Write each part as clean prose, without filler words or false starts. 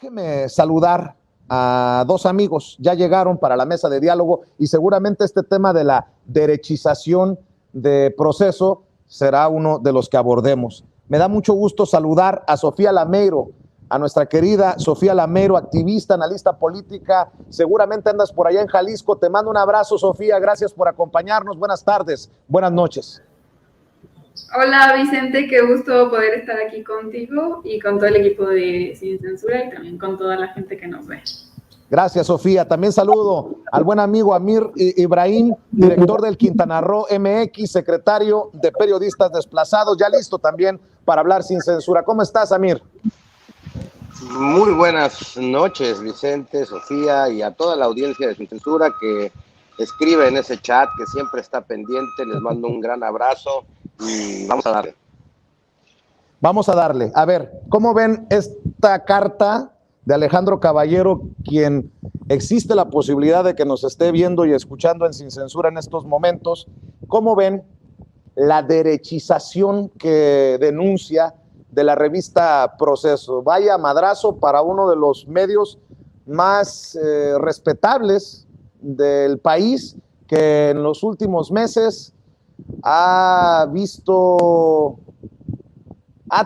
Déjeme saludar a dos amigos, ya llegaron para la mesa de diálogo y seguramente este tema de la derechización de proceso será uno de los que abordemos. Me da mucho gusto saludar a Sofía Lameiro, a nuestra querida Sofía Lameiro, activista, analista política. Seguramente andas por allá en Jalisco. Te mando un abrazo, Sofía. Gracias por acompañarnos. Buenas tardes, buenas noches. Hola Vicente, qué gusto poder estar aquí contigo y con todo el equipo de Sin Censura y también con toda la gente que nos ve. Gracias, Sofía. También saludo al buen amigo Amir Ibrahim, director del Quintana Roo MX, secretario de Periodistas Desplazados, ya listo también para hablar sin censura. ¿Cómo estás, Amir? Muy buenas noches, Vicente, Sofía y a toda la audiencia de Sin Censura que escribe en ese chat, que siempre está pendiente. Les mando un gran abrazo y vamos a darle. Vamos a darle. A ver, ¿cómo ven esta carta de Alejandro Caballero, quien existe la posibilidad de que nos esté viendo y escuchando en Sin Censura en estos momentos? ¿Cómo ven la derechización que denuncia de la revista Proceso? Vaya madrazo para uno de los medios más respetables del país, que en los últimos meses ha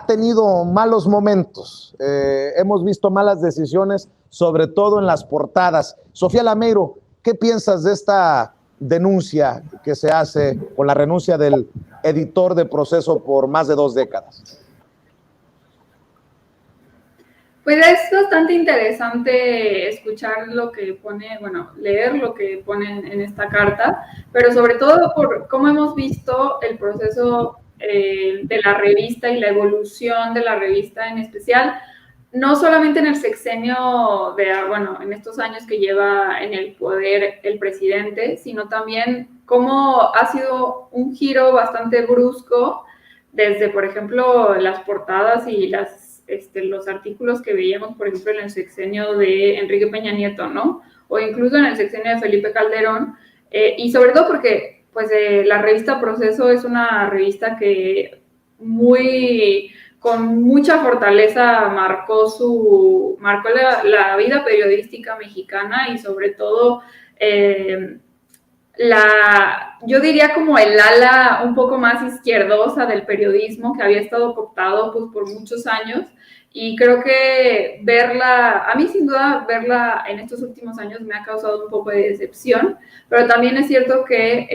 tenido malos momentos, hemos visto malas decisiones, sobre todo en las portadas. Sofía Lameiro, ¿qué piensas de esta denuncia que se hace con la renuncia del editor de Proceso por más de 2 décadas? Pues es bastante interesante escuchar lo que pone, bueno, leer lo que ponen en esta carta, pero sobre todo por cómo hemos visto el proceso de la revista y la evolución de la revista en especial, no solamente en el sexenio bueno, en estos años que lleva en el poder el presidente, sino también cómo ha sido un giro bastante brusco desde, por ejemplo, las portadas y los artículos que veíamos, por ejemplo, en el sexenio de Enrique Peña Nieto, ¿no? O incluso en el sexenio de Felipe Calderón, y sobre todo porque, pues, la revista Proceso es una revista que con mucha fortaleza marcó la vida periodística mexicana y sobre todo yo diría como el ala un poco más izquierdosa del periodismo que había estado cooptado pues, por muchos años, y creo que a mí sin duda verla en estos últimos años me ha causado un poco de decepción, pero también es cierto que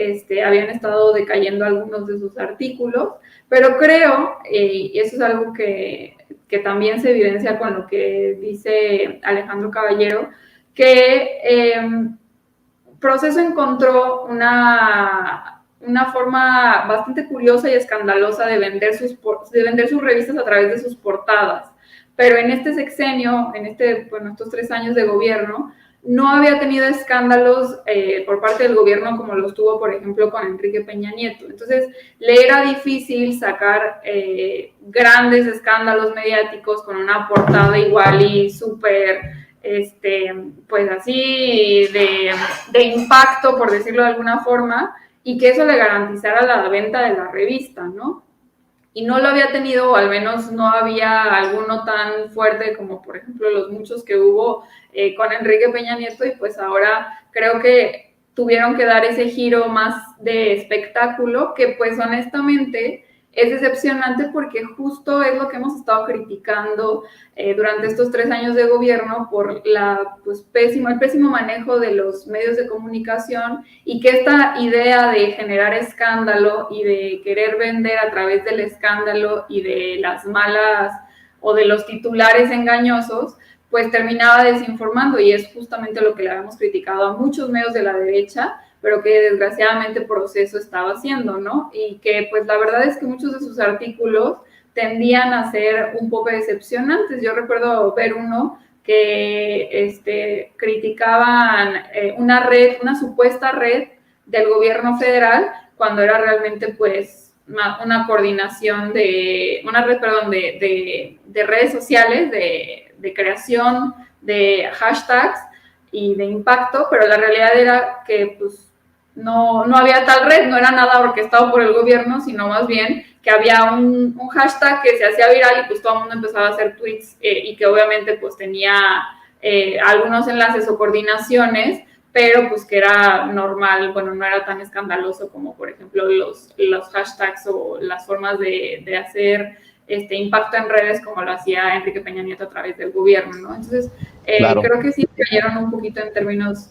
habían estado decayendo algunos de sus artículos, pero creo, y eso es algo que también se evidencia con lo que dice Alejandro Caballero, que Proceso encontró una forma bastante curiosa y escandalosa de vender sus revistas a través de sus portadas. Pero en este sexenio, estos 3 años de gobierno, no había tenido escándalos por parte del gobierno como los tuvo, por ejemplo, con Enrique Peña Nieto. Entonces, le era difícil sacar grandes escándalos mediáticos con una portada igual y súper pues así de impacto, por decirlo de alguna forma, y que eso le garantizara la venta de la revista, ¿no? Y no lo había tenido, o al menos no había alguno tan fuerte como, por ejemplo, los muchos que hubo con Enrique Peña Nieto, y pues ahora creo que tuvieron que dar ese giro más de espectáculo, que pues honestamente es decepcionante porque justo es lo que hemos estado criticando durante estos 3 años de gobierno por el pésimo manejo de los medios de comunicación, y que esta idea de generar escándalo y de querer vender a través del escándalo y de las malas o de los titulares engañosos, pues terminaba desinformando, y es justamente lo que le habíamos criticado a muchos medios de la derecha, pero que desgraciadamente Proceso estaba haciendo, ¿no? Y que pues la verdad es que muchos de sus artículos tendían a ser un poco decepcionantes. Yo recuerdo ver uno que criticaban una supuesta red del gobierno federal, cuando era realmente pues una coordinación una red de redes sociales, de creación de hashtags y de impacto, pero la realidad era que pues no había tal red, no era nada orquestado por el gobierno, sino más bien que había un hashtag que se hacía viral y pues todo el mundo empezaba a hacer tweets y que obviamente pues tenía algunos enlaces o coordinaciones, pero pues que era normal, bueno, no era tan escandaloso como por ejemplo los hashtags o las formas de hacer impacto en redes como lo hacía Enrique Peña Nieto a través del gobierno, ¿no? Entonces, claro, creo que sí cayeron un poquito en términos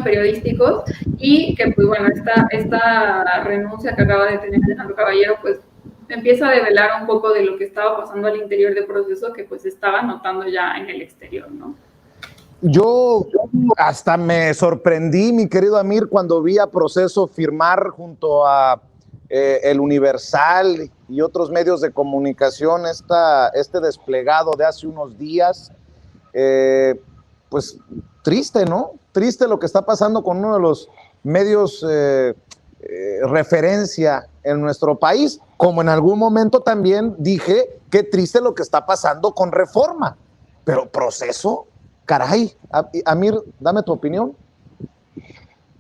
periodísticos y que pues bueno, esta renuncia que acaba de tener Alejandro Caballero pues empieza a develar un poco de lo que estaba pasando al interior del proceso que pues estaba notando ya en el exterior, ¿no? Yo hasta me sorprendí, mi querido Amir, cuando vi a Proceso firmar junto a El Universal y otros medios de comunicación este desplegado de hace unos días. Pues triste, ¿no? Triste lo que está pasando con uno de los medios referencia en nuestro país, como en algún momento también dije, qué triste lo que está pasando con Reforma, pero Proceso, caray, Amir, dame tu opinión.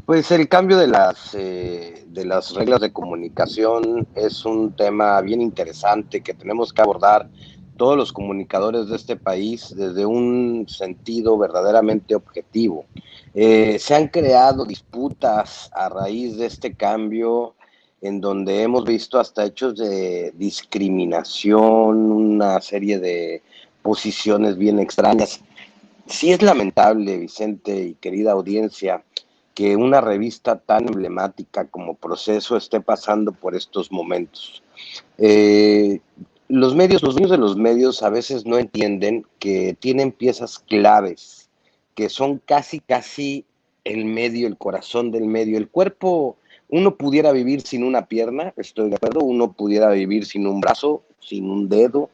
Pues el cambio de las reglas de comunicación es un tema bien interesante que tenemos que abordar todos los comunicadores de este país desde un sentido verdaderamente objetivo. Se han creado disputas a raíz de este cambio en donde hemos visto hasta hechos de discriminación, una serie de posiciones bien extrañas. Sí es lamentable, Vicente y querida audiencia, que una revista tan emblemática como Proceso esté pasando por estos momentos. Los dueños de los medios a veces no entienden que tienen piezas claves, que son casi el medio, el corazón del medio. El cuerpo, uno pudiera vivir sin una pierna, estoy de acuerdo, uno pudiera vivir sin un brazo, sin un dedo,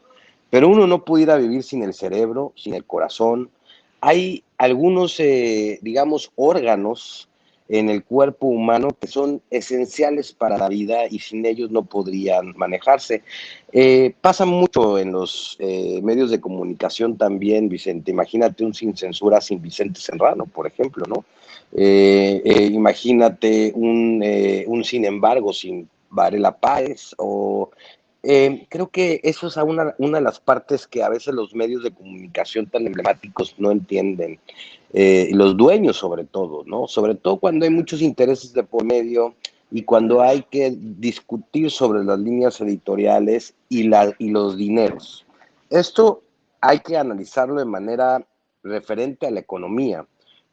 pero uno no pudiera vivir sin el cerebro, sin el corazón. Hay algunos, digamos, órganos en el cuerpo humano que son esenciales para la vida y sin ellos no podrían manejarse. Pasa mucho en los medios de comunicación también, Vicente. Imagínate un Sin Censura sin Vicente Serrano, por ejemplo, ¿no? Imagínate un Sin Embargo sin Varela Páez o... creo que eso es una de las partes que a veces los medios de comunicación tan emblemáticos no entienden, los dueños sobre todo, ¿no? Sobre todo cuando hay muchos intereses de por medio y cuando hay que discutir sobre las líneas editoriales y los dineros. Esto hay que analizarlo de manera referente a la economía,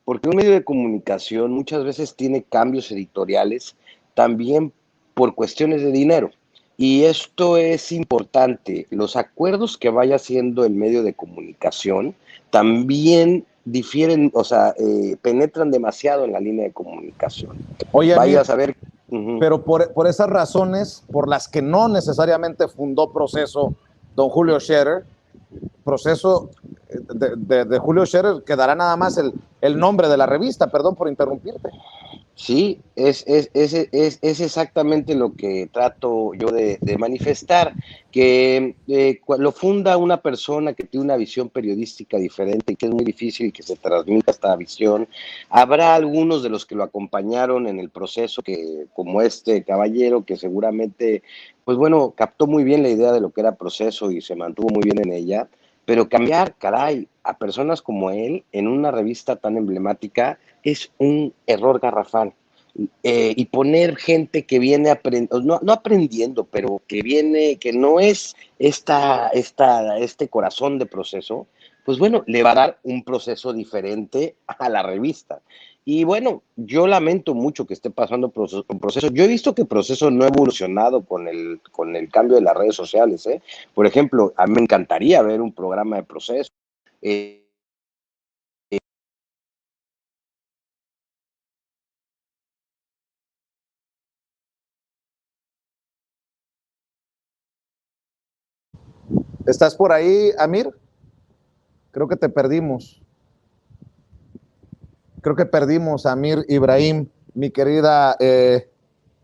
porque un medio de comunicación muchas veces tiene cambios editoriales también por cuestiones de dinero. Y esto es importante. Los acuerdos que vaya haciendo el medio de comunicación también difieren, o sea, penetran demasiado en la línea de comunicación. Oye, vaya a saber. Pero por esas razones, por las que no necesariamente fundó Proceso don Julio Scherer, Proceso de Julio Scherer quedará nada más el nombre de la revista, perdón por interrumpirte. Sí, es exactamente lo que trato yo de manifestar, que lo funda una persona que tiene una visión periodística diferente y que es muy difícil que se transmita esta visión. Habrá algunos de los que lo acompañaron en el proceso, que como este caballero, que seguramente, pues bueno, captó muy bien la idea de lo que era Proceso y se mantuvo muy bien en ella, pero cambiar, caray, a personas como él en una revista tan emblemática es un error garrafal. Y poner gente que viene no aprendiendo, pero que no es este corazón de Proceso, pues bueno, le va a dar un proceso diferente a la revista. Y bueno, yo lamento mucho que esté pasando un proceso. Yo he visto que Proceso no ha evolucionado con el cambio de las redes sociales, ¿eh? Por ejemplo, a mí me encantaría ver un programa de Proceso. ¿Estás por ahí, Amir? Creo que te perdimos. Creo que perdimos a Amir Ibrahim, mi querida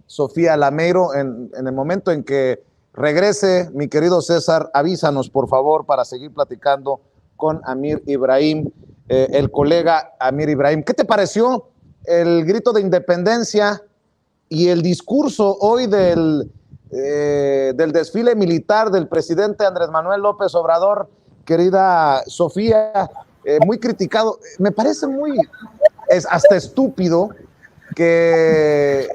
Sofía Lameiro. En el momento en que regrese, mi querido César, avísanos, por favor, para seguir platicando con Amir Ibrahim, el colega Amir Ibrahim. ¿Qué te pareció el grito de independencia y el discurso hoy del desfile militar del presidente Andrés Manuel López Obrador, querida Sofía, muy criticado. Me parece es hasta estúpido que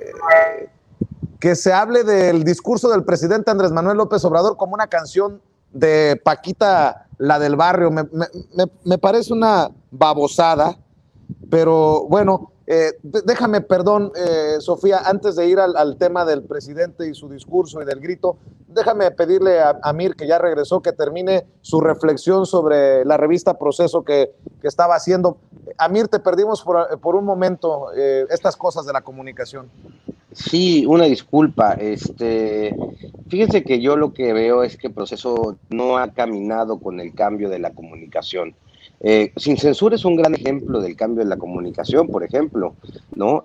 se hable del discurso del presidente Andrés Manuel López Obrador como una canción de Paquita, la del barrio. Me parece una babosada, pero bueno, déjame, perdón, Sofía, antes de ir al tema del presidente y su discurso y del grito, déjame pedirle a Amir, que ya regresó, que termine su reflexión sobre la revista Proceso que estaba haciendo. Amir, te perdimos por un momento, estas cosas de la comunicación. Sí, una disculpa. Fíjense que yo lo que veo es que Proceso no ha caminado con el cambio de la comunicación. Sin Censura es un gran ejemplo del cambio de la comunicación, por ejemplo, ¿no?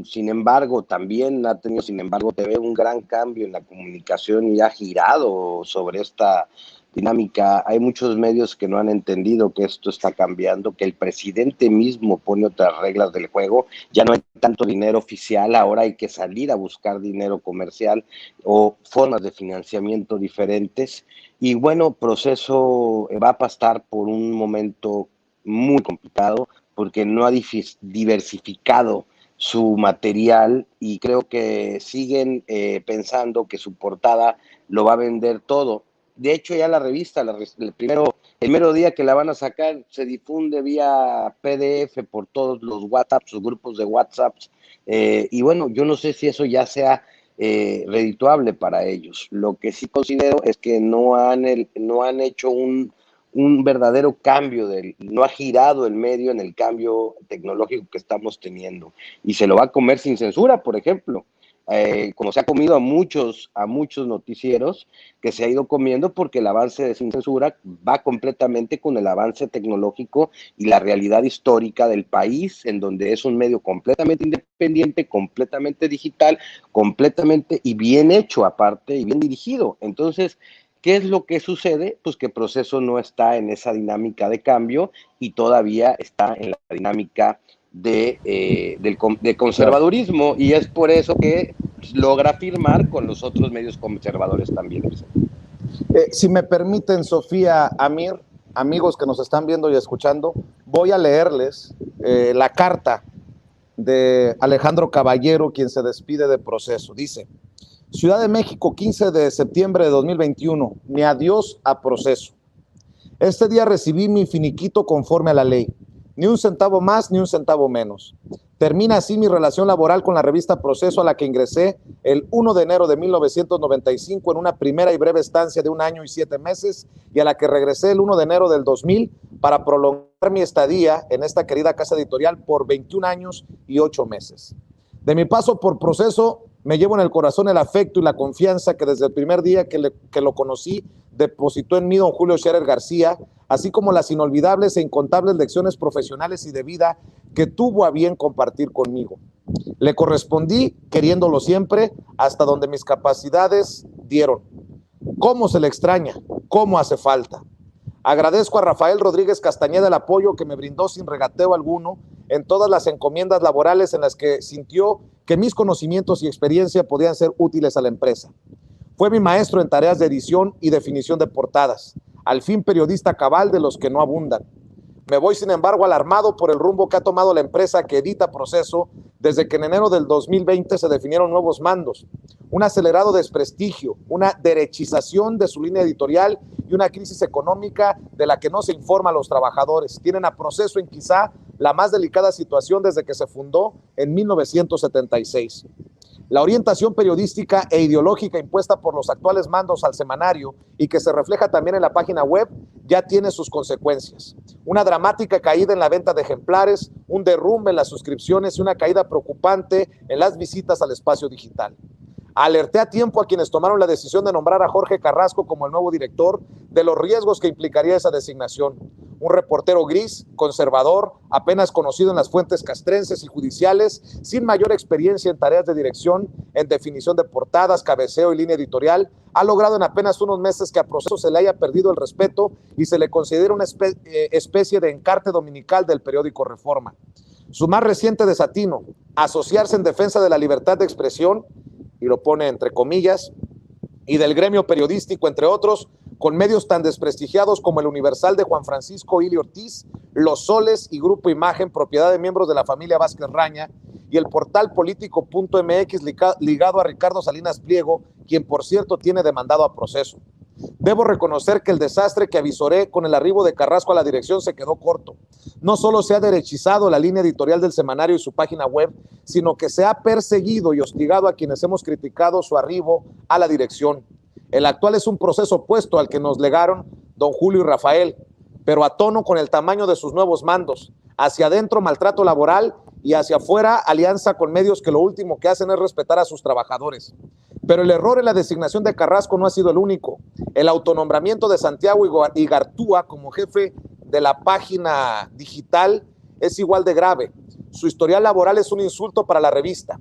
Sin embargo, también ha tenido, sin embargo, TV un gran cambio en la comunicación y ha girado sobre esta dinámica. Hay muchos medios que no han entendido que esto está cambiando, que el presidente mismo pone otras reglas del juego. Ya no hay tanto dinero oficial, ahora hay que salir a buscar dinero comercial o formas de financiamiento diferentes. Y bueno, Proceso va a pasar por un momento muy complicado porque no ha diversificado su material y creo que siguen pensando que su portada lo va a vender todo. De hecho, ya la revista, el mero día que la van a sacar, se difunde vía PDF por todos los WhatsApp, sus grupos de WhatsApp. Y bueno, yo no sé si eso ya sea redituable para ellos. Lo que sí considero es que no han hecho un verdadero cambio, no ha girado el medio en el cambio tecnológico que estamos teniendo. Y se lo va a comer Sin Censura, por ejemplo. Como se ha comido a muchos noticieros, que se ha ido comiendo porque el avance de Sin Censura va completamente con el avance tecnológico y la realidad histórica del país, en donde es un medio completamente independiente, completamente digital, completamente y bien hecho aparte y bien dirigido. Entonces, ¿qué es lo que sucede? Pues que Proceso no está en esa dinámica de cambio y todavía está en la dinámica de conservadurismo, y es por eso que logra firmar con los otros medios conservadores también. Si me permiten, Sofía, Amir, amigos que nos están viendo y escuchando, voy a leerles la carta de Alejandro Caballero, quien se despide de Proceso. Dice: Ciudad de México, 15 de septiembre de 2021, mi adiós a Proceso. Este día recibí mi finiquito conforme a la ley. Ni un centavo más, ni un centavo menos. Termina así mi relación laboral con la revista Proceso, a la que ingresé el 1 de enero de 1995 en una primera y breve estancia de 1 año y 7 meses, y a la que regresé el 1 de enero del 2000 para prolongar mi estadía en esta querida casa editorial por 21 años y 8 meses. De mi paso por Proceso me llevo en el corazón el afecto y la confianza que desde el primer día que lo conocí depositó en mí don Julio Scherer García, así como las inolvidables e incontables lecciones profesionales y de vida que tuvo a bien compartir conmigo. Le correspondí queriéndolo siempre hasta donde mis capacidades dieron. ¿Cómo se le extraña? ¿Cómo hace falta? Agradezco a Rafael Rodríguez Castañeda el apoyo que me brindó sin regateo alguno en todas las encomiendas laborales en las que sintió que mis conocimientos y experiencia podían ser útiles a la empresa. Fue mi maestro en tareas de edición y definición de portadas, al fin periodista cabal de los que no abundan. Me voy, sin embargo, alarmado por el rumbo que ha tomado la empresa que edita Proceso desde que en enero del 2020 se definieron nuevos mandos, un acelerado desprestigio, una derechización de su línea editorial y una crisis económica de la que no se informa a los trabajadores. Tienen a Proceso en quizá la más delicada situación desde que se fundó en 1976. La orientación periodística e ideológica impuesta por los actuales mandos al semanario y que se refleja también en la página web ya tiene sus consecuencias. Una dramática caída en la venta de ejemplares, un derrumbe en las suscripciones y una caída preocupante en las visitas al espacio digital. Alerté a tiempo a quienes tomaron la decisión de nombrar a Jorge Carrasco como el nuevo director de los riesgos que implicaría esa designación. Un reportero gris, conservador, apenas conocido en las fuentes castrenses y judiciales, sin mayor experiencia en tareas de dirección, en definición de portadas, cabeceo y línea editorial, ha logrado en apenas unos meses que a Proceso se le haya perdido el respeto y se le considera una especie de encarte dominical del periódico Reforma. Su más reciente desatino, asociarse en defensa de la libertad de expresión, y lo pone entre comillas, y del gremio periodístico, entre otros, con medios tan desprestigiados como el Universal de Juan Francisco Ili Ortiz, Los Soles y Grupo Imagen, propiedad de miembros de la familia Vázquez Raña, y el portal político.mx ligado a Ricardo Salinas Pliego, quien por cierto tiene demandado a proceso. Debo reconocer que el desastre que avisoré con el arribo de Carrasco a la dirección se quedó corto. No solo se ha derechizado la línea editorial del semanario y su página web, sino que se ha perseguido y hostigado a quienes hemos criticado su arribo a la dirección. El actual es un proceso opuesto al que nos legaron don Julio y Rafael, pero a tono con el tamaño de sus nuevos mandos. Hacia adentro, maltrato laboral, y hacia afuera, alianza con medios que lo último que hacen es respetar a sus trabajadores. Pero el error en la designación de Carrasco no ha sido el único. El autonombramiento de Santiago Igartua como jefe de la página digital es igual de grave. Su historial laboral es un insulto para la revista.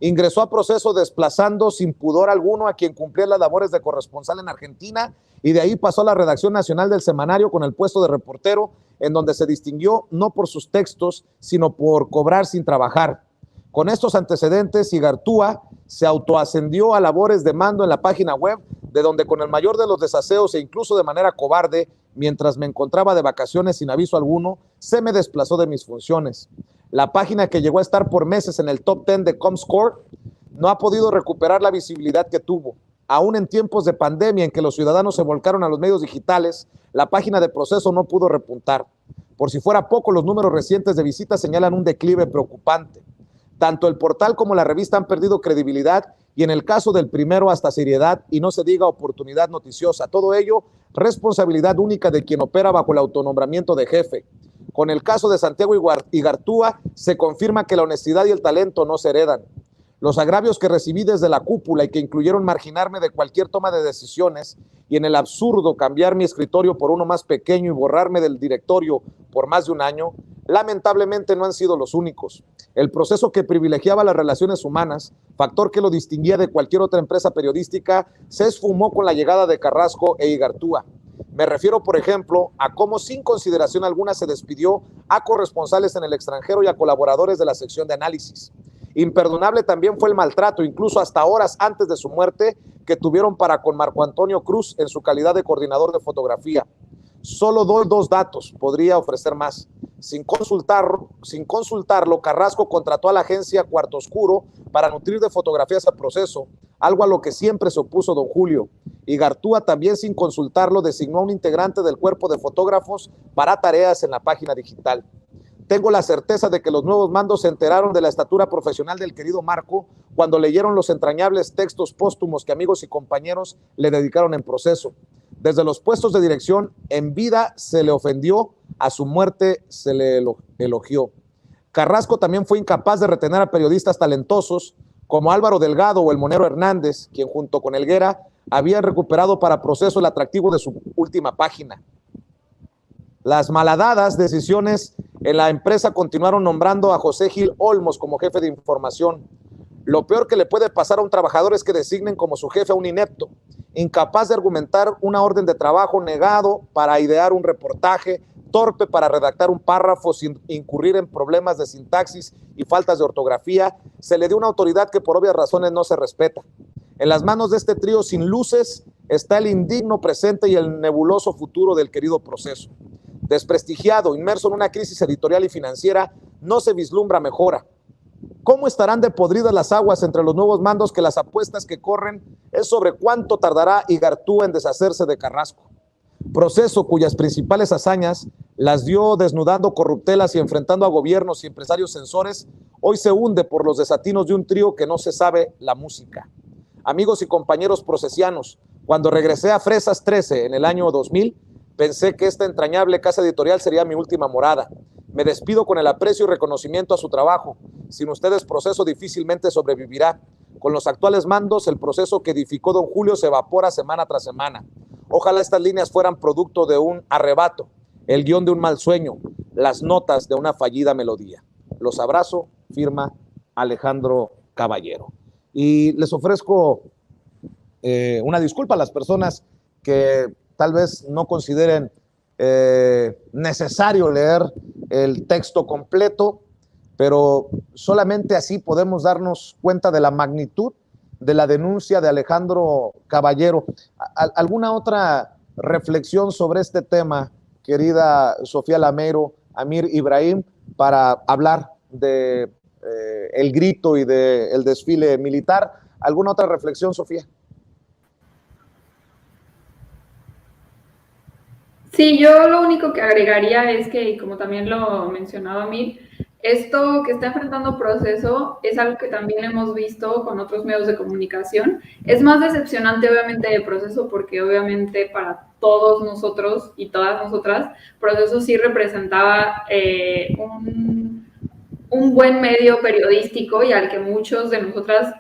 Ingresó a proceso desplazando sin pudor alguno a quien cumplía las labores de corresponsal en Argentina, y de ahí pasó a la redacción nacional del semanario con el puesto de reportero, en donde se distinguió no por sus textos, sino por cobrar sin trabajar. Con estos antecedentes, Igartua se autoascendió a labores de mando en la página web, de donde con el mayor de los desaseos e incluso de manera cobarde, mientras me encontraba de vacaciones sin aviso alguno, se me desplazó de mis funciones. La página, que llegó a estar por meses en el top 10 de Comscore, no ha podido recuperar la visibilidad que tuvo. Aún en tiempos de pandemia en que los ciudadanos se volcaron a los medios digitales, la página de Proceso no pudo repuntar. Por si fuera poco, los números recientes de visitas señalan un declive preocupante. Tanto el portal como la revista han perdido credibilidad, y en el caso del primero hasta seriedad, y no se diga oportunidad noticiosa. Todo ello, responsabilidad única de quien opera bajo el autonombramiento de jefe. Con el caso de Santiago Igartua, se confirma que la honestidad y el talento no se heredan. Los agravios que recibí desde la cúpula y que incluyeron marginarme de cualquier toma de decisiones, y en el absurdo cambiar mi escritorio por uno más pequeño y borrarme del directorio por más de un año, lamentablemente no han sido los únicos. El proceso que privilegiaba las relaciones humanas, factor que lo distinguía de cualquier otra empresa periodística, se esfumó con la llegada de Carrasco e Igartua. Me refiero, por ejemplo, a cómo sin consideración alguna se despidió a corresponsales en el extranjero y a colaboradores de la sección de análisis. Imperdonable también fue el maltrato, incluso hasta horas antes de su muerte, que tuvieron para con Marco Antonio Cruz en su calidad de coordinador de fotografía. Solo doy 2 datos, podría ofrecer más. Sin consultarlo, Carrasco contrató a la agencia Cuarto Oscuro para nutrir de fotografías a Proceso, algo a lo que siempre se opuso don Julio. Igartua, también sin consultarlo, designó a un integrante del cuerpo de fotógrafos para tareas en la página digital. Tengo la certeza de que los nuevos mandos se enteraron de la estatura profesional del querido Marco cuando leyeron los entrañables textos póstumos que amigos y compañeros le dedicaron en Proceso. Desde los puestos de dirección, en vida se le ofendió, a su muerte se le elogió. Carrasco también fue incapaz de retener a periodistas talentosos como Álvaro Delgado o el Monero Hernández, quien junto con Helguera habían recuperado para Proceso el atractivo de su última página. Las malhadadas decisiones en la empresa continuaron nombrando a José Gil Olmos como jefe de información. Lo peor que le puede pasar a un trabajador es que designen como su jefe a un inepto, incapaz de argumentar una orden de trabajo, negado para idear un reportaje, torpe para redactar un párrafo sin incurrir en problemas de sintaxis y faltas de ortografía. Se le dio una autoridad que por obvias razones no se respeta. En las manos de este trío sin luces está el indigno presente y el nebuloso futuro del querido Proceso. Desprestigiado, inmerso en una crisis editorial y financiera, no se vislumbra mejora. ¿Cómo estarán de podridas las aguas entre los nuevos mandos que las apuestas que corren es sobre cuánto tardará Igartua en deshacerse de Carrasco? Proceso, cuyas principales hazañas las dio desnudando corruptelas y enfrentando a gobiernos y empresarios censores, hoy se hunde por los desatinos de un trío que no se sabe la música. Amigos y compañeros procesianos, cuando regresé a Fresas 13 en el año 2000, pensé que esta entrañable casa editorial sería mi última morada. Me despido con el aprecio y reconocimiento a su trabajo. Sin ustedes, Proceso difícilmente sobrevivirá. Con los actuales mandos, el Proceso que edificó don Julio se evapora semana tras semana. Ojalá estas líneas fueran producto de un arrebato, el guión de un mal sueño, las notas de una fallida melodía. Los abrazo, firma Alejandro Caballero. Y les ofrezco una disculpa a las personas que tal vez no consideren necesario leer el texto completo. pero solamente así podemos darnos cuenta de la magnitud de la denuncia de Alejandro Caballero. ¿Alguna otra reflexión sobre este tema, querida Sofía Lameiro, Amir Ibrahim, para hablar de el grito y del desfile militar? ¿Alguna otra reflexión, Sofía? Sí, yo lo único que agregaría es que, y como también lo mencionaba Amir, esto que está enfrentando Proceso es algo que también hemos visto con otros medios de comunicación. Es más decepcionante, obviamente, de Proceso, porque obviamente para todos nosotros y todas nosotras, Proceso sí representaba un buen medio periodístico y al que muchos de nosotras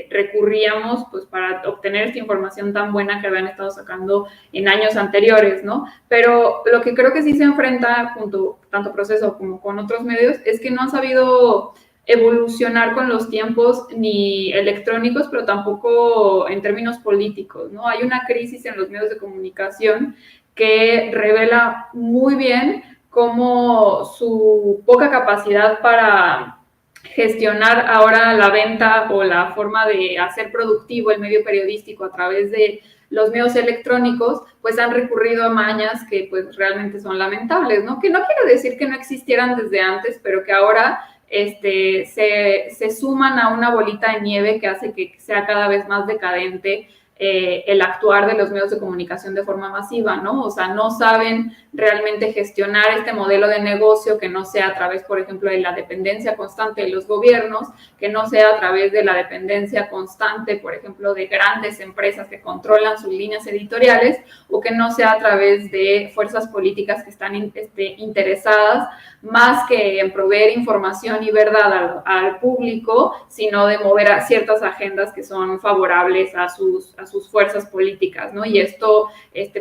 recurríamos pues para obtener esta información tan buena que habían estado sacando en años anteriores, ¿no? Pero lo que creo que sí se enfrenta junto tanto Proceso como con otros medios es que no han sabido evolucionar con los tiempos ni electrónicos, pero tampoco en términos políticos, ¿no? Hay una crisis en los medios de comunicación que revela muy bien como su poca capacidad para gestionar ahora la venta o la forma de hacer productivo el medio periodístico a través de los medios electrónicos, pues han recurrido a mañas que pues realmente son lamentables, ¿no? Que no quiere decir que no existieran desde antes, pero que ahora se suman a una bolita de nieve que hace que sea cada vez más decadente el actuar de los medios de comunicación de forma masiva, ¿no? O sea, no saben realmente gestionar este modelo de negocio que no sea a través, por ejemplo, de la dependencia constante de los gobiernos, que no sea a través de la dependencia constante, por ejemplo, de grandes empresas que controlan sus líneas editoriales, o que no sea a través de fuerzas políticas que están interesadas más que en proveer información y verdad al público, sino de mover a ciertas agendas que son favorables a sus fuerzas políticas, ¿no? Y esto,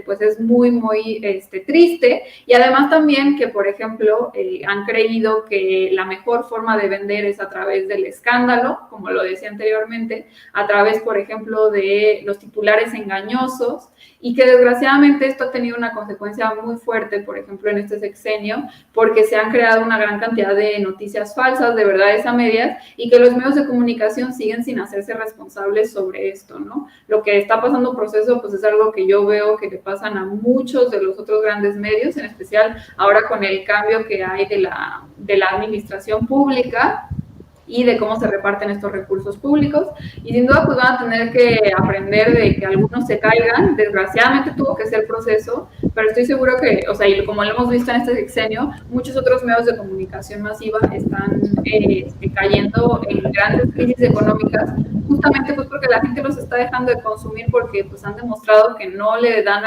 pues es muy, muy triste. Y además también que, por ejemplo, han creído que la mejor forma de vender es a través del escándalo, como lo decía anteriormente, a través, por ejemplo, de los titulares engañosos, y que desgraciadamente esto ha tenido una consecuencia muy fuerte, por ejemplo, en este sexenio, porque se han creado una gran cantidad de noticias falsas, de verdades a medias, y que los medios de comunicación siguen sin hacerse responsables sobre esto, ¿no? Lo que está pasando Proceso, pues es algo que yo veo que le pasan a muchos de los otros grandes medios, en especial ahora con el cambio que hay de la administración pública y de cómo se reparten estos recursos públicos, y sin duda pues van a tener que aprender de que algunos se caigan. Desgraciadamente tuvo que ser Proceso, pero estoy seguro que, o sea, y como lo hemos visto en este sexenio, muchos otros medios de comunicación masiva están cayendo en grandes crisis económicas, justamente pues porque la gente los está dejando de consumir, porque pues han demostrado que no le dan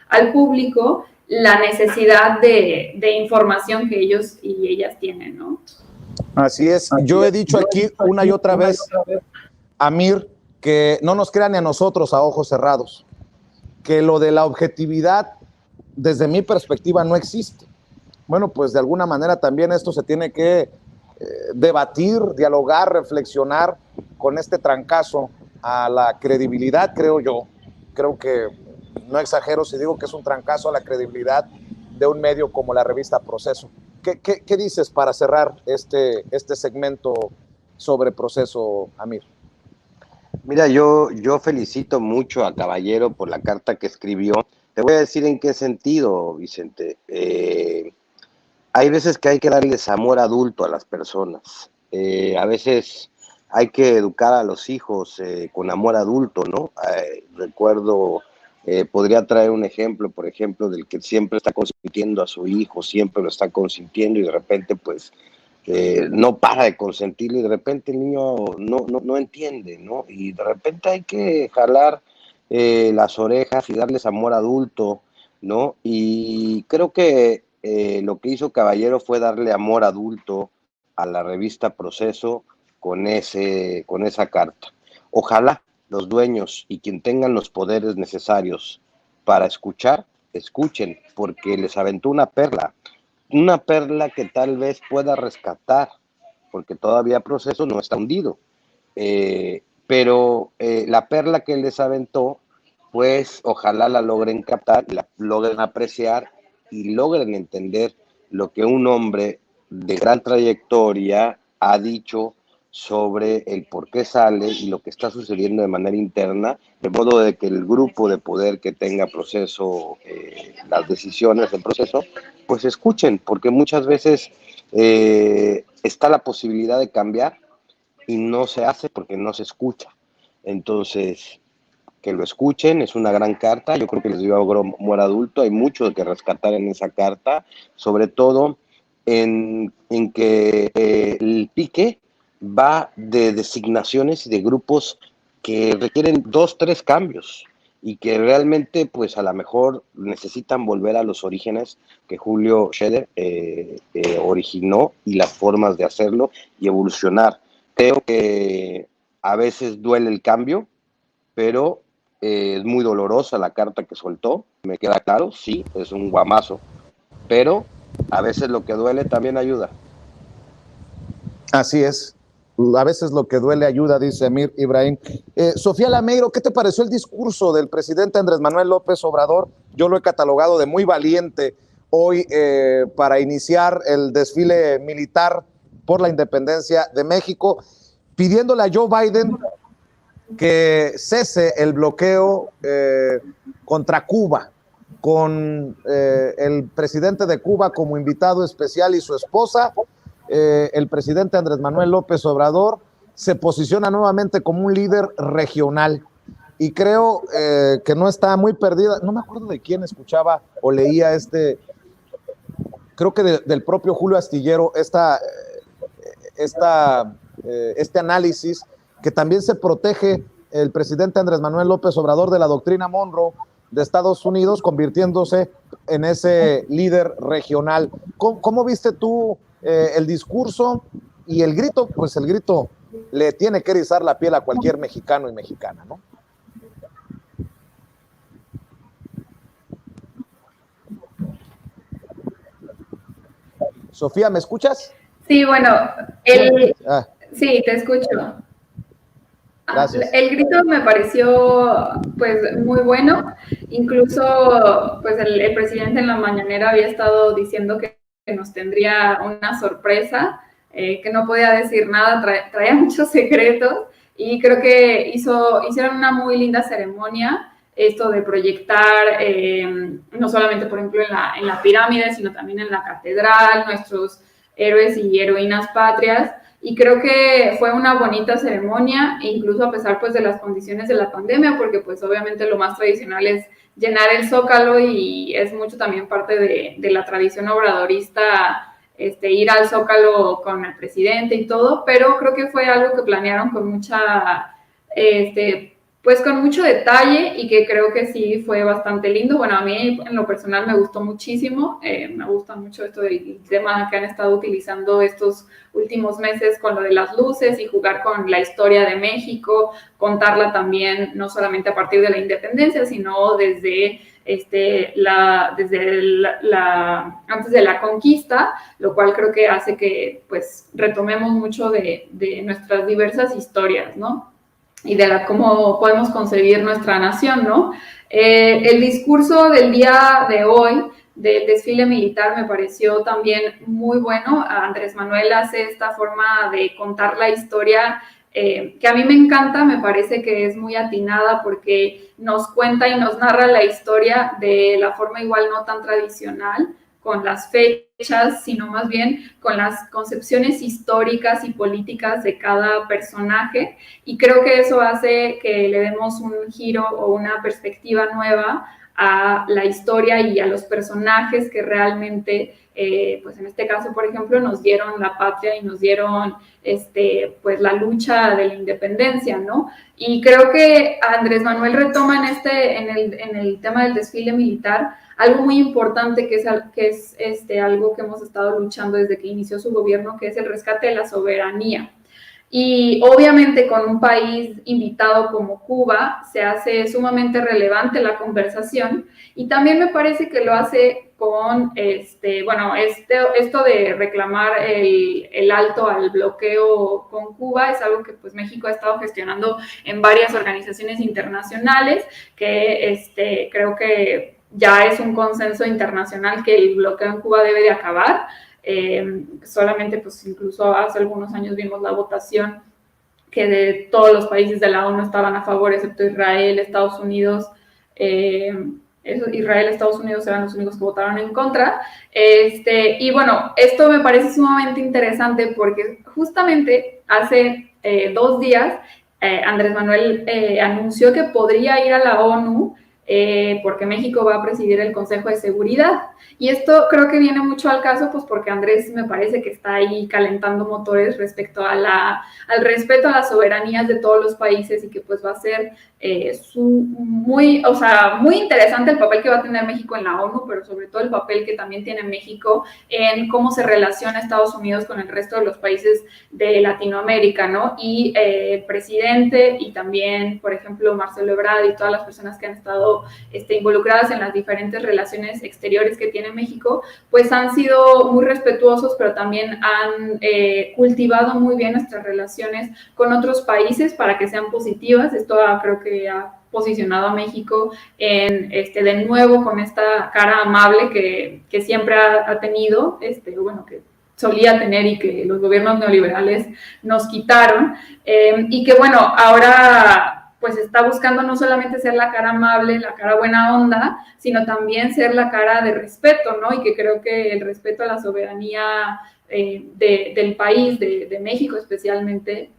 al público la necesidad de información que ellos y ellas tienen, ¿no? Así es. Yo he dicho aquí una y otra vez, Amir, que no nos crean ni a nosotros a ojos cerrados, que lo de la objetividad, desde mi perspectiva, no existe. Bueno, pues de alguna manera también esto se tiene que debatir, dialogar, reflexionar con este trancazo a la credibilidad, creo yo. Creo que no exagero si digo que es un trancazo a la credibilidad de un medio como la revista Proceso. ¿Qué dices para cerrar este segmento sobre Proceso, Amir? Mira, yo felicito mucho a Caballero por la carta que escribió. Te voy a decir en qué sentido, Vicente. Hay veces que hay que darles amor adulto a las personas. A veces hay que educar a los hijos con amor adulto, ¿no? Recuerdo, podría traer un ejemplo, por ejemplo, del que siempre está consintiendo a su hijo, siempre lo está consintiendo y de repente, pues, no para de consentirlo y de repente el niño no entiende, ¿no? Y de repente hay que jalar las orejas y darles amor adulto, ¿no? Y creo que lo que hizo Caballero fue darle amor adulto a la revista Proceso con esa carta. Ojalá los dueños y quien tengan los poderes necesarios para escuchar, escuchen, porque les aventó una perla que tal vez pueda rescatar, porque todavía Proceso no está hundido. Pero la perla que les aventó, pues ojalá la logren captar, la logren apreciar y logren entender lo que un hombre de gran trayectoria ha dicho sobre el por qué sale y lo que está sucediendo de manera interna, de modo de que el grupo de poder que tenga proceso, las decisiones del proceso, pues escuchen, porque muchas veces está la posibilidad de cambiar y no se hace porque no se escucha. Entonces, que lo escuchen, es una gran carta, yo creo que les dio amor adulto, hay mucho que rescatar en esa carta, sobre todo en que el pique va de designaciones y de grupos que requieren 2, 3 cambios y que realmente pues a lo mejor necesitan volver a los orígenes que Julio Scherer originó y las formas de hacerlo y evolucionar. Creo que a veces duele el cambio, pero es muy dolorosa la carta que soltó, me queda claro, sí, es un guamazo, pero a veces lo que duele también ayuda. Así es. A veces lo que duele ayuda, dice Amir Ibrahim. Sofía Lameiro, ¿qué te pareció el discurso del presidente Andrés Manuel López Obrador? Yo lo he catalogado de muy valiente hoy para iniciar el desfile militar por la independencia de México, pidiéndole a Joe Biden que cese el bloqueo contra Cuba, con el presidente de Cuba como invitado especial y su esposa. El presidente Andrés Manuel López Obrador se posiciona nuevamente como un líder regional y creo que no está muy perdida. No me acuerdo de quién escuchaba o leía creo que del propio Julio Astillero, este análisis, que también se protege el presidente Andrés Manuel López Obrador de la doctrina Monroe de Estados Unidos, convirtiéndose en ese líder regional. ¿Cómo viste tú el discurso y el grito? Pues el grito le tiene que erizar la piel a cualquier mexicano y mexicana, ¿no? Sofía, ¿me escuchas? Sí, bueno, sí, te escucho. Gracias. El grito me pareció pues muy bueno, incluso pues el presidente en la mañanera había estado diciendo que nos tendría una sorpresa, que no podía decir nada, traía muchos secretos y creo que hicieron una muy linda ceremonia, esto de proyectar no solamente por ejemplo en la pirámide, sino también en la catedral, nuestros héroes y heroínas patrias. Y creo que fue una bonita ceremonia, incluso a pesar pues de las condiciones de la pandemia, porque pues obviamente lo más tradicional es llenar el Zócalo y es mucho también parte de la tradición obradorista, ir al Zócalo con el presidente y todo, pero creo que fue algo que planearon con mucha, pues con mucho detalle y que creo que sí fue bastante lindo. Bueno, a mí en lo personal me gustó muchísimo, me gusta mucho esto del tema que han estado utilizando estos últimos meses con lo de las luces y jugar con la historia de México, contarla también no solamente a partir de la independencia, sino desde antes de la conquista, lo cual creo que hace que pues retomemos mucho de nuestras diversas historias, ¿no? Y de cómo podemos concebir nuestra nación, ¿no? El discurso del día de hoy del desfile militar me pareció también muy bueno. Andrés Manuel hace esta forma de contar la historia que a mí me encanta, me parece que es muy atinada porque nos cuenta y nos narra la historia de la forma igual no tan tradicional, con las fechas, sino más bien con las concepciones históricas y políticas de cada personaje. Y creo que eso hace que le demos un giro o una perspectiva nueva a la historia y a los personajes que realmente, pues en este caso, por ejemplo, nos dieron la patria y nos dieron pues la lucha de la independencia, ¿no? Y creo que Andrés Manuel retoma en el tema del desfile militar algo muy importante que es algo que hemos estado luchando desde que inició su gobierno, que es el rescate de la soberanía. Y obviamente con un país invitado como Cuba se hace sumamente relevante la conversación y también me parece que lo hace con, esto de reclamar el alto al bloqueo con Cuba es algo que pues México ha estado gestionando en varias organizaciones internacionales que creo que ya es un consenso internacional que el bloqueo en Cuba debe de acabar. Solamente, pues incluso hace algunos años vimos la votación que de todos los países de la ONU estaban a favor, excepto Israel, Estados Unidos. Israel, Estados Unidos eran los únicos que votaron en contra. Y bueno, esto me parece sumamente interesante porque justamente hace 2 días Andrés Manuel anunció que podría ir a la ONU porque México va a presidir el Consejo de Seguridad. Y esto creo que viene mucho al caso, pues porque Andrés me parece que está ahí calentando motores respecto a al respeto a las soberanías de todos los países y que pues va a ser muy interesante el papel que va a tener México en la ONU, pero sobre todo el papel que también tiene México en cómo se relaciona Estados Unidos con el resto de los países de Latinoamérica, ¿no? Y el presidente y también, por ejemplo, Marcelo Ebrard y todas las personas que han estado involucradas en las diferentes relaciones exteriores que tiene México, pues han sido muy respetuosos, pero también han cultivado muy bien nuestras relaciones con otros países para que sean positivas. Esto creo que ha posicionado a México de nuevo con esta cara amable que siempre ha tenido, bueno, que solía tener y que los gobiernos neoliberales nos quitaron, y que bueno, ahora pues está buscando no solamente ser la cara amable, la cara buena onda, sino también ser la cara de respeto, ¿no? Y que creo que el respeto a la soberanía del país, de México especialmente,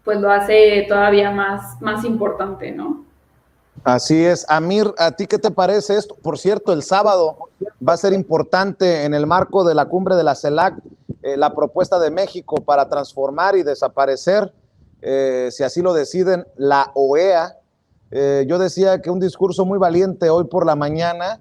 pues lo hace todavía más importante, ¿no? Así es. Amir, ¿a ti qué te parece esto? Por cierto, el sábado va a ser importante en el marco de la cumbre de la CELAC, la propuesta de México para transformar y desaparecer, si así lo deciden, la OEA. Yo decía que un discurso muy valiente hoy por la mañana,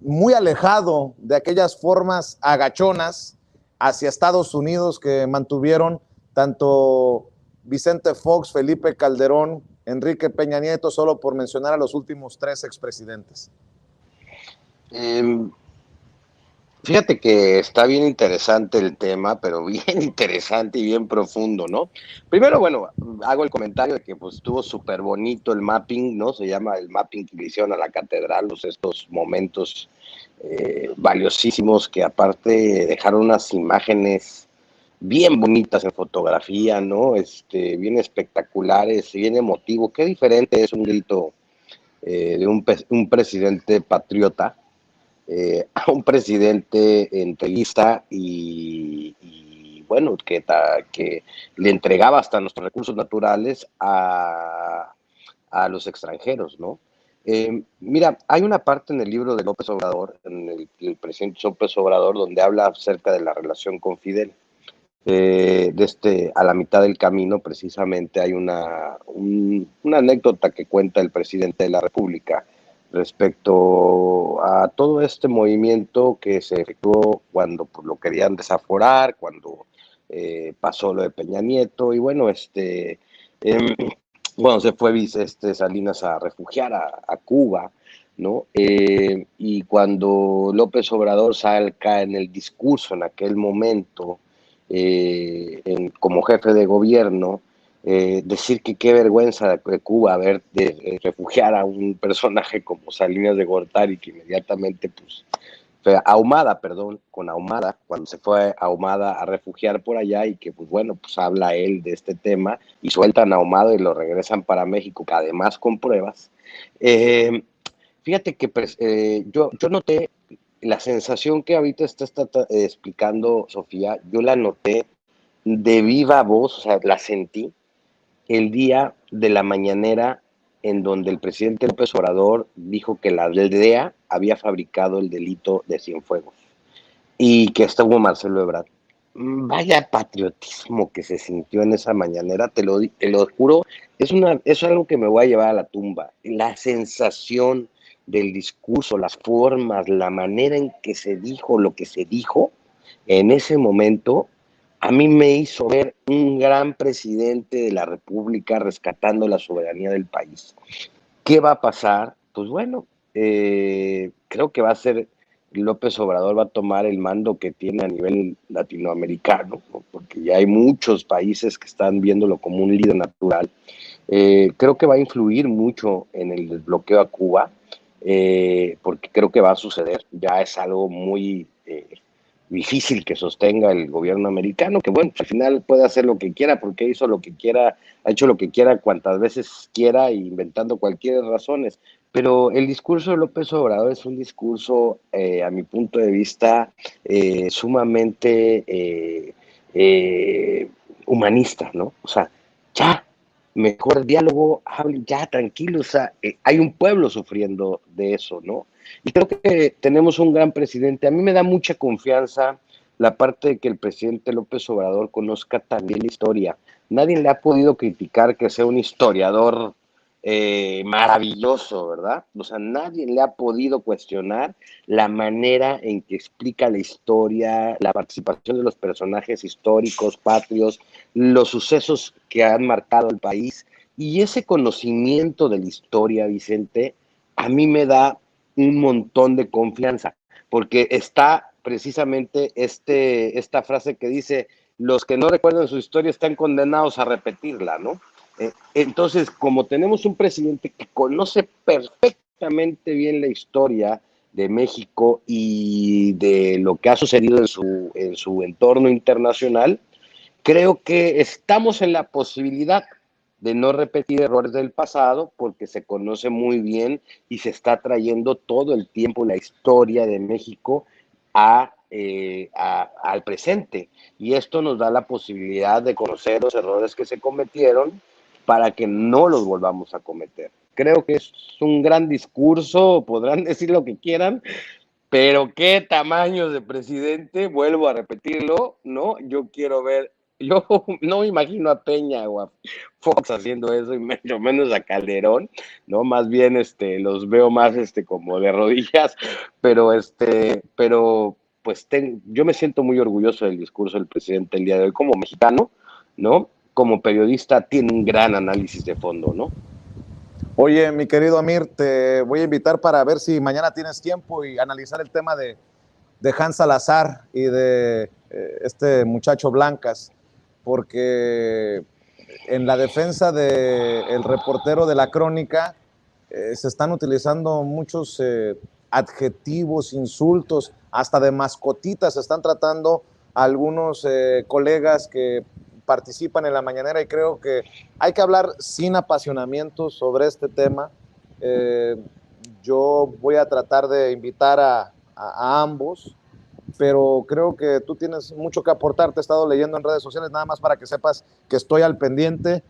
muy alejado de aquellas formas agachonas hacia Estados Unidos que mantuvieron tanto Vicente Fox, Felipe Calderón, Enrique Peña Nieto, solo por mencionar a los últimos 3 expresidentes. Fíjate que está bien interesante el tema, pero bien interesante y bien profundo, ¿no? Primero, bueno, hago el comentario de que pues estuvo súper bonito el mapping, ¿no? Se llama el mapping que le hicieron a la catedral, estos momentos valiosísimos que aparte dejaron unas imágenes bien bonitas en fotografía, ¿no? Bien espectaculares, bien emotivo. Qué diferente es un grito de un presidente patriota a un presidente entreguista y bueno, que le entregaba hasta nuestros recursos naturales a los extranjeros, ¿no? Mira, hay una parte en el libro de López Obrador, en el presidente López Obrador, donde habla acerca de la relación con Fidel. A la mitad del camino, precisamente, hay una anécdota que cuenta el presidente de la República respecto a todo este movimiento que se efectuó cuando pues, lo querían desaforar, cuando pasó lo de Peña Nieto, y bueno, bueno, se fue Salinas a refugiar a Cuba, ¿no? Y cuando López Obrador salga en el discurso en aquel momento, como jefe de gobierno, decir que qué vergüenza de Cuba de refugiar a un personaje como Salinas de Gortari, que inmediatamente pues con Ahumada, cuando se fue Ahumada a refugiar por allá y que pues bueno, pues habla él de este tema y sueltan a Ahumada y lo regresan para México, que además con pruebas. Fíjate que yo noté la sensación que ahorita está explicando Sofía, yo la noté de viva voz, o sea, la sentí el día de la mañanera en donde el presidente López Obrador dijo que la DEA había fabricado el delito de Cienfuegos y que estuvo Marcelo Ebrard. Vaya patriotismo que se sintió en esa mañanera, te lo juro, es algo que me voy a llevar a la tumba. La sensación del discurso, las formas, la manera en que se dijo lo que se dijo en ese momento, a mí me hizo ver un gran presidente de la República rescatando la soberanía del país. ¿Qué va a pasar? Pues bueno, creo que va a ser López Obrador va a tomar el mando que tiene a nivel latinoamericano, ¿no? Porque ya hay muchos países que están viéndolo como un líder natural. Creo que va a influir mucho en el desbloqueo a Cuba, porque creo que va a suceder. Ya es algo muy difícil que sostenga el gobierno americano, que bueno, al final puede hacer lo que quiera, porque hizo lo que quiera, ha hecho lo que quiera cuantas veces quiera, inventando cualquier razones. Pero el discurso de López Obrador es un discurso, a mi punto de vista, sumamente humanista, ¿no? O sea, ya, mejor diálogo, hable ya, tranquilo, o sea, hay un pueblo sufriendo de eso, ¿no? Y creo que tenemos un gran presidente. A mí me da mucha confianza la parte de que el presidente López Obrador conozca también la historia. Nadie le ha podido criticar que sea un historiador maravilloso, ¿verdad? O sea, nadie le ha podido cuestionar la manera en que explica la historia, la participación de los personajes históricos, patrios, los sucesos que han marcado el país. Y ese conocimiento de la historia, Vicente, a mí me da un montón de confianza, porque está precisamente esta frase que dice, los que no recuerdan su historia están condenados a repetirla, ¿no? Entonces, como tenemos un presidente que conoce perfectamente bien la historia de México y de lo que ha sucedido en su entorno internacional, creo que estamos en la posibilidad de no repetir errores del pasado porque se conoce muy bien y se está trayendo todo el tiempo la historia de México al presente. Y esto nos da la posibilidad de conocer los errores que se cometieron para que no los volvamos a cometer. Creo que es un gran discurso, podrán decir lo que quieran, pero qué tamaño de presidente, vuelvo a repetirlo, ¿no? Yo quiero ver, yo no me imagino a Peña o a Fox haciendo eso, y mucho menos a Calderón, ¿no? Más bien los veo más como de rodillas, pero pues yo me siento muy orgulloso del discurso del presidente el día de hoy como mexicano, ¿no? Como periodista tiene un gran análisis de fondo, ¿no? Oye, mi querido Amir, te voy a invitar para ver si mañana tienes tiempo y analizar el tema de Hans Salazar y de este muchacho Blancas, porque en la defensa del reportero de la crónica se están utilizando muchos adjetivos, insultos, hasta de mascotitas se están tratando algunos colegas que participan en la mañanera, y creo que hay que hablar sin apasionamiento sobre este tema. Eh, yo voy a tratar de invitar a ambos, pero creo que tú tienes mucho que aportar. Te he estado leyendo en redes sociales, nada más para que sepas que estoy al pendiente,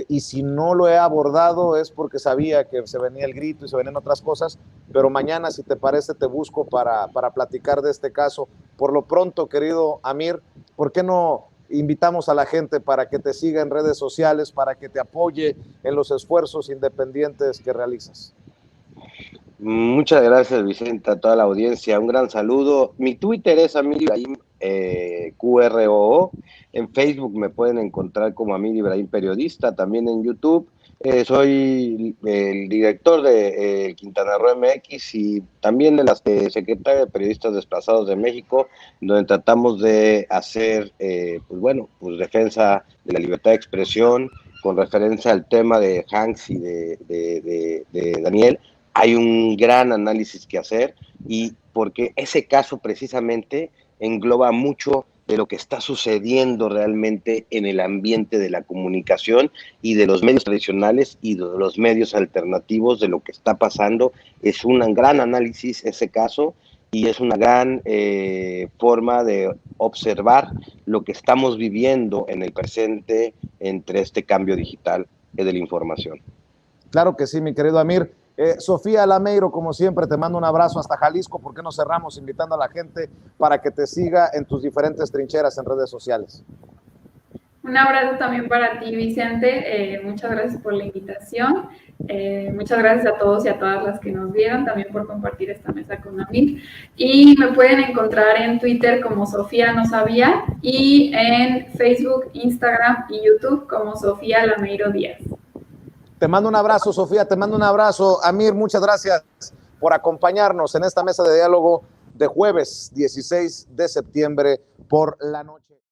y si no lo he abordado es porque sabía que se venía el grito y se venían otras cosas, pero mañana, si te parece, te busco para platicar de este caso. Por lo pronto, querido Amir, ¿por qué no invitamos a la gente para que te siga en redes sociales, para que te apoye en los esfuerzos independientes que realizas? Muchas gracias, Vicente, a toda la audiencia. Un gran saludo. Mi Twitter es Amir Ibrahim QROO. En Facebook me pueden encontrar como Amir Ibrahim Periodista, también en YouTube. Soy el director de Quintana Roo MX y también de la Secretaría de Periodistas Desplazados de México, donde tratamos de hacer, pues defensa de la libertad de expresión con referencia al tema de Hanks y de Daniel. Hay un gran análisis que hacer y porque ese caso precisamente engloba mucho de lo que está sucediendo realmente en el ambiente de la comunicación y de los medios tradicionales y de los medios alternativos, de lo que está pasando. Es un gran análisis ese caso y es una gran forma de observar lo que estamos viviendo en el presente entre este cambio digital de la información. Claro que sí, mi querido Amir. Sofía Lameiro, como siempre, te mando un abrazo hasta Jalisco. ¿Por qué no cerramos invitando a la gente para que te siga en tus diferentes trincheras en redes sociales? Un abrazo también para ti, Vicente. Muchas gracias por la invitación. Muchas gracias a todos y a todas las que nos vieron, también por compartir esta mesa con Amir. Y me pueden encontrar en Twitter como Sofía No Sabía y en Facebook, Instagram y YouTube como Sofía Lameiro Díaz. Te mando un abrazo, Sofía, te mando un abrazo. Amir, muchas gracias por acompañarnos en esta mesa de diálogo de jueves 16 de septiembre por la noche.